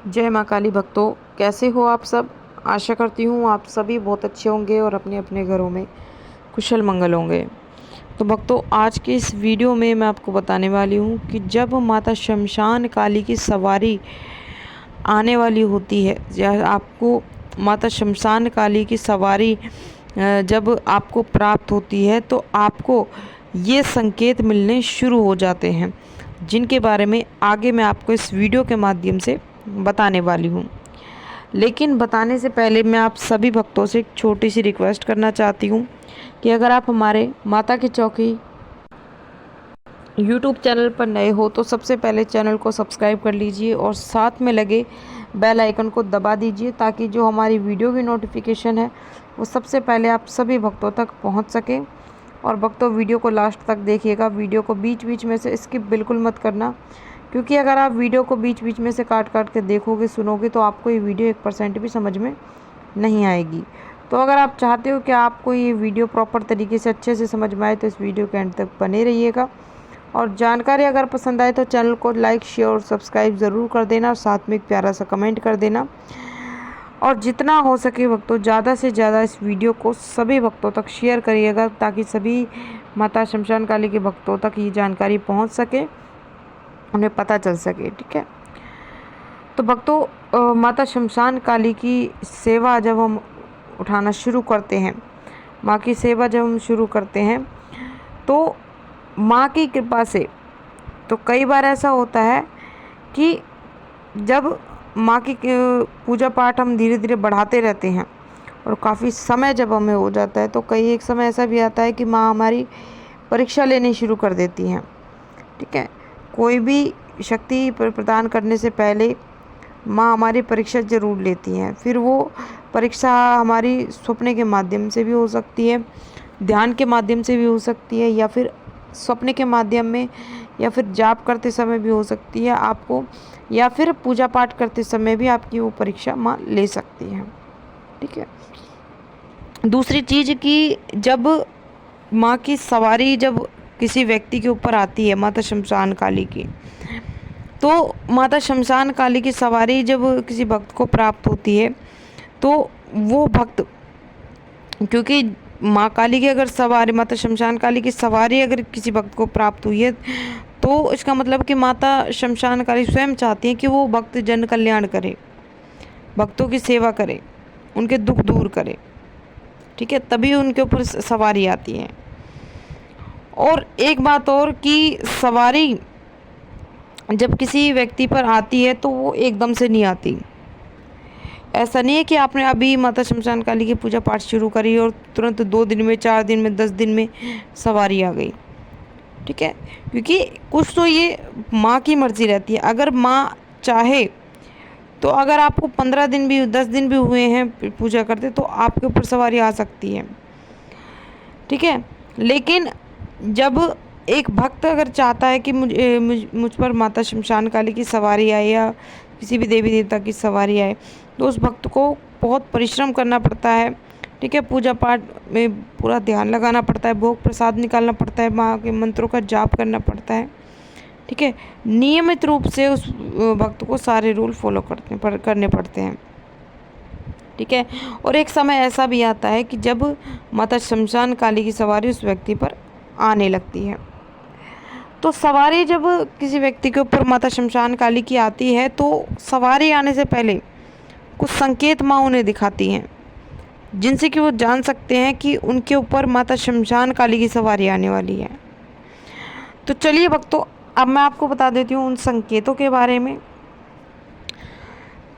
जय माँ काली भक्तों, कैसे हो आप सब। आशा करती हूँ आप सभी बहुत अच्छे होंगे और अपने अपने घरों में कुशल मंगल होंगे। तो भक्तों, आज के इस वीडियो में मैं आपको बताने वाली हूँ कि जब माता शमशान काली की सवारी आने वाली होती है या आपको माता शमशान काली की सवारी जब आपको प्राप्त होती है तो आपको ये संकेत मिलने शुरू हो जाते हैं, जिनके बारे में आगे मैं आपको इस वीडियो के माध्यम से बताने वाली हूँ। लेकिन बताने से पहले मैं आप सभी भक्तों से एक छोटी सी रिक्वेस्ट करना चाहती हूँ कि अगर आप हमारे माता की चौकी यूट्यूब चैनल पर नए हो तो सबसे पहले चैनल को सब्सक्राइब कर लीजिए और साथ में लगे बेल आइकन को दबा दीजिए, ताकि जो हमारी वीडियो की नोटिफिकेशन है वो सबसे पहले आप सभी भक्तों तक पहुंच सके। और भक्तों, वीडियो को लास्ट तक देखिएगा, वीडियो को बीच बीच में से स्किप बिल्कुल मत करना, क्योंकि अगर आप वीडियो को बीच बीच में से काट काट के देखोगे, सुनोगे, तो आपको ये वीडियो 1% भी समझ में नहीं आएगी। तो अगर आप चाहते हो कि आपको ये वीडियो प्रॉपर तरीके से अच्छे से समझ में आए तो इस वीडियो के एंड तक बने रहिएगा। और जानकारी अगर पसंद आए तो चैनल को लाइक, शेयर और सब्सक्राइब ज़रूर कर देना और साथ में एक प्यारा सा कमेंट कर देना। और जितना हो सके भक्तों, ज़्यादा से ज़्यादा इस वीडियो को सभी भक्तों तक शेयर करिएगा, ताकि सभी माता शमशान काली के भक्तों तक ये जानकारी पहुंच सके, उन्हें पता चल सके। ठीक है। तो भक्तों, माता शमशान काली की सेवा जब हम उठाना शुरू करते हैं, माँ की सेवा जब हम शुरू करते हैं तो माँ की कृपा से तो कई बार ऐसा होता है कि जब माँ की पूजा पाठ हम धीरे धीरे बढ़ाते रहते हैं और काफ़ी समय जब हमें हो जाता है, तो कई एक समय ऐसा भी आता है कि माँ हमारी परीक्षा लेनी शुरू कर देती हैं। ठीक है। कोई भी शक्ति प्रदान करने से पहले माँ हमारी परीक्षा ज़रूर लेती हैं। फिर वो परीक्षा हमारी सपने के माध्यम से भी हो सकती है, ध्यान के माध्यम से भी हो सकती है, या फिर सपने के माध्यम में, या फिर जाप करते समय भी हो सकती है आपको, या फिर पूजा पाठ करते समय भी आपकी वो परीक्षा माँ ले सकती है। ठीक है। दूसरी चीज़ कि जब माँ की सवारी जब किसी व्यक्ति के ऊपर आती है, माता शमशान काली की, तो माता शमशान काली की सवारी जब किसी भक्त को प्राप्त होती है तो वो भक्त, क्योंकि माँ काली की अगर सवारी, माता शमशान काली की सवारी अगर किसी भक्त को प्राप्त हुई है तो इसका मतलब कि माता शमशान काली स्वयं चाहती हैं कि वो भक्त जन कल्याण करे, भक्तों की सेवा करे, उनके दुख दूर करे। ठीक है। तभी उनके ऊपर सवारी आती है। और एक बात और कि सवारी जब किसी व्यक्ति पर आती है तो वो एकदम से नहीं आती। ऐसा नहीं है कि आपने अभी माता शमशान काली की पूजा पाठ शुरू करी और तुरंत 2 दिन में, 4 दिन में, 10 दिन में सवारी आ गई। ठीक है। क्योंकि कुछ तो ये माँ की मर्जी रहती है। अगर माँ चाहे तो अगर आपको 15 दिन भी, 10 दिन भी हुए हैं पूजा करते, तो आपके ऊपर सवारी आ सकती है। ठीक है। लेकिन जब एक भक्त अगर चाहता है कि मुझ पर माता शमशान काली की सवारी आए या किसी भी देवी देवता की सवारी आए, तो उस भक्त को बहुत परिश्रम करना पड़ता है। ठीक है। पूजा पाठ में पूरा ध्यान लगाना पड़ता है, भोग प्रसाद निकालना पड़ता है, माँ के मंत्रों का जाप करना पड़ता है। ठीक है। नियमित रूप से उस भक्त को सारे रूल फॉलो करने पड़ते हैं। ठीक है। और एक समय ऐसा भी आता है कि जब माता शमशान काली की सवारी उस व्यक्ति पर आने लगती है। तो सवारी जब किसी व्यक्ति के ऊपर माता शमशान काली की आती है तो सवारी आने से पहले कुछ संकेत माँ उन्हें दिखाती हैं, जिनसे कि वो जान सकते हैं कि उनके ऊपर माता शमशान काली की सवारी आने वाली है। तो चलिए भक्तों, अब मैं आपको बता देती हूँ उन संकेतों के बारे में।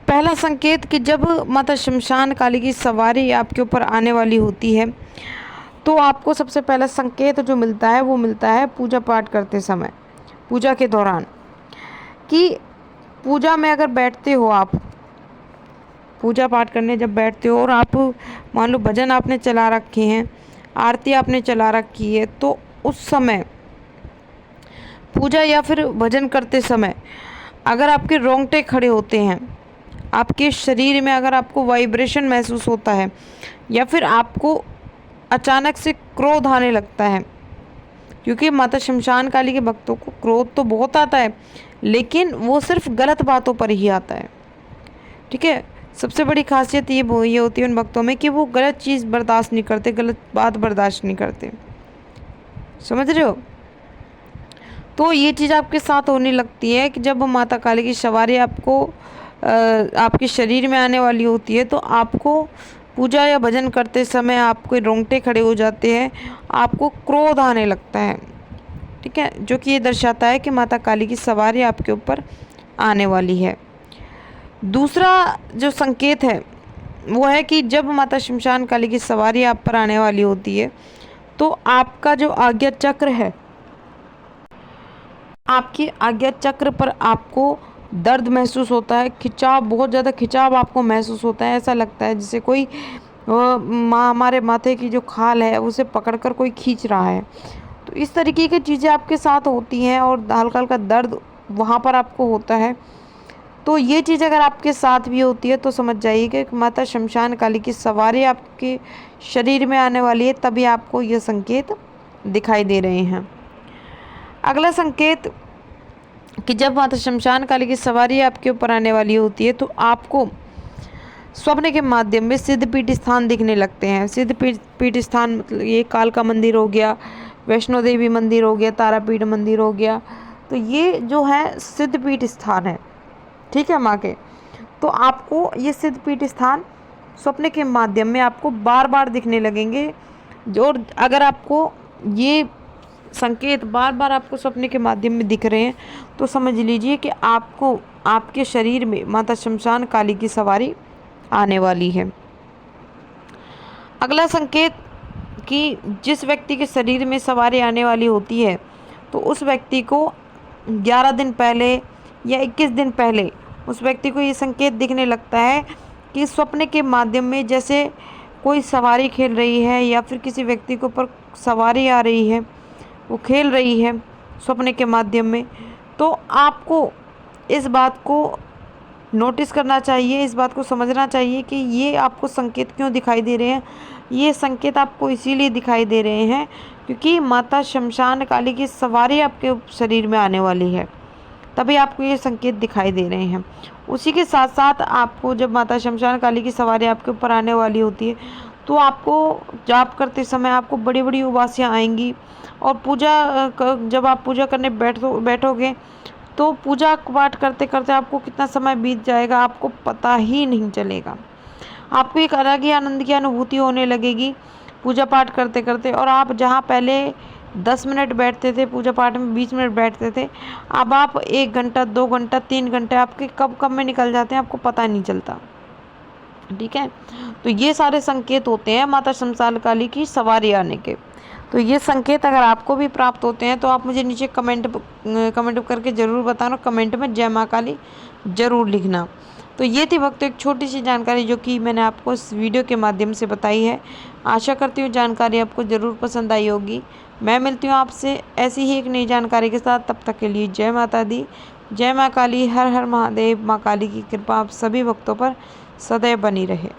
पहला संकेत कि जब माता शमशान काली की सवारी आपके ऊपर आने वाली होती है तो आपको सबसे पहला संकेत जो मिलता है वो मिलता है पूजा पाठ करते समय, पूजा के दौरान। कि पूजा में अगर बैठते हो आप, पूजा पाठ करने जब बैठते हो और आप मान लो भजन आपने चला रखे हैं, आरती आपने चला रखी है, तो उस समय पूजा या फिर भजन करते समय अगर आपके रोंगटे खड़े होते हैं, आपके शरीर में अगर आपको वाइब्रेशन महसूस होता है, या फिर आपको अचानक से क्रोध आने लगता है, क्योंकि माता शमशान काली के भक्तों को क्रोध तो बहुत आता है, लेकिन वो सिर्फ गलत बातों पर ही आता है। ठीक है। सबसे बड़ी खासियत ये होती है उन भक्तों में कि वो गलत चीज़ बर्दाश्त नहीं करते, गलत बात बर्दाश्त नहीं करते। समझ रहे हो? तो ये चीज़ आपके साथ होने लगती है कि जब माता काली की सवारी आपके शरीर में आने वाली होती है, तो आपको पूजा या भजन करते समय आपके रोंगटे खड़े हो जाते हैं, आपको क्रोध आने लगता है। ठीक है, जो कि ये दर्शाता है कि माता काली की सवारी आपके ऊपर आने वाली है। दूसरा जो संकेत है वो है कि जब माता शमशान काली की सवारी आप पर आने वाली होती है, तो आपका जो आज्ञा चक्र है, आपके आज्ञा चक्र पर आपको दर्द महसूस होता है, खिंचाव, बहुत ज़्यादा खिंचाव आपको महसूस होता है। ऐसा लगता है जैसे कोई हमारे माथे की जो खाल है उसे पकड़कर कोई खींच रहा है। तो इस तरीके की चीज़ें आपके साथ होती हैं और हल्का हल्का दर्द वहाँ पर आपको होता है। तो ये चीज़ अगर आपके साथ भी होती है तो समझ जाइए कि माता शमशान काली की सवारी आपके शरीर में आने वाली है, तभी आपको ये संकेत दिखाई दे रहे हैं। अगला संकेत कि जब माता शमशान काली की सवारी आपके ऊपर आने वाली होती है, तो आपको स्वप्न के माध्यम में सिद्धपीठ स्थान दिखने लगते हैं। सिद्धपीठ स्थान मतलब ये कालका मंदिर हो गया, वैष्णो देवी मंदिर हो गया, तारापीठ मंदिर हो गया। तो ये जो है सिद्धपीठ स्थान है, ठीक है माँ के। तो आपको ये सिद्धपीठ स्थान स्वप्न के माध्यम में आपको बार बार दिखने लगेंगे। जो अगर आपको ये संकेत बार बार आपको स्वप्न के माध्यम में दिख रहे हैं, तो समझ लीजिए कि आपको आपके शरीर में माता शमशान काली की सवारी आने वाली है। अगला संकेत कि जिस व्यक्ति के शरीर में सवारी आने वाली होती है, तो उस व्यक्ति को 11 दिन पहले या 21 दिन पहले उस व्यक्ति को ये संकेत दिखने लगता है कि स्वप्न के माध्यम में जैसे कोई सवारी खेल रही है या फिर किसी व्यक्ति के ऊपर सवारी आ रही है, वो खेल रही है स्वप्न के माध्यम में। तो आपको इस बात को नोटिस करना चाहिए, इस बात को समझना चाहिए कि ये आपको संकेत क्यों दिखाई दे रहे हैं। ये संकेत आपको इसीलिए दिखाई दे रहे हैं क्योंकि माता शमशान काली की सवारी आपके शरीर में आने वाली है, तभी आपको ये संकेत दिखाई दे रहे हैं। उसी के साथ साथ आपको जब माता शमशान काली की सवारी आपके ऊपर आने वाली होती है, तो आपको जाप करते समय आपको बड़ी बड़ी उबासियाँ आएंगी और जब आप पूजा करने बैठोगे तो पूजा पाठ करते करते आपको कितना समय बीत जाएगा आपको पता ही नहीं चलेगा। आपको एक अलग ही आनंद की अनुभूति होने लगेगी पूजा पाठ करते करते। और आप जहाँ पहले 10 मिनट बैठते थे पूजा पाठ में, 20 मिनट बैठते थे, अब आप 1 घंटा, 2 घंटा, 3 घंटे आपके कब में निकल जाते हैं आपको पता नहीं चलता। ठीक है, तो ये सारे संकेत होते हैं माता शमशान काली की सवारी आने के। तो ये संकेत अगर आपको भी प्राप्त होते हैं तो आप मुझे नीचे कमेंट करके ज़रूर बताना, कमेंट में जय माँ काली ज़रूर लिखना। तो ये थी भक्तों एक छोटी सी जानकारी जो कि मैंने आपको इस वीडियो के माध्यम से बताई है। आशा करती हूँ जानकारी आपको ज़रूर पसंद आई होगी। मैं मिलती हूँ आपसे ऐसी ही एक नई जानकारी के साथ, तब तक के लिए जय माता दी, जय माँ काली, हर हर महादेव। माँ काली की कृपा आप सभी भक्तों पर सदैव बनी रहे।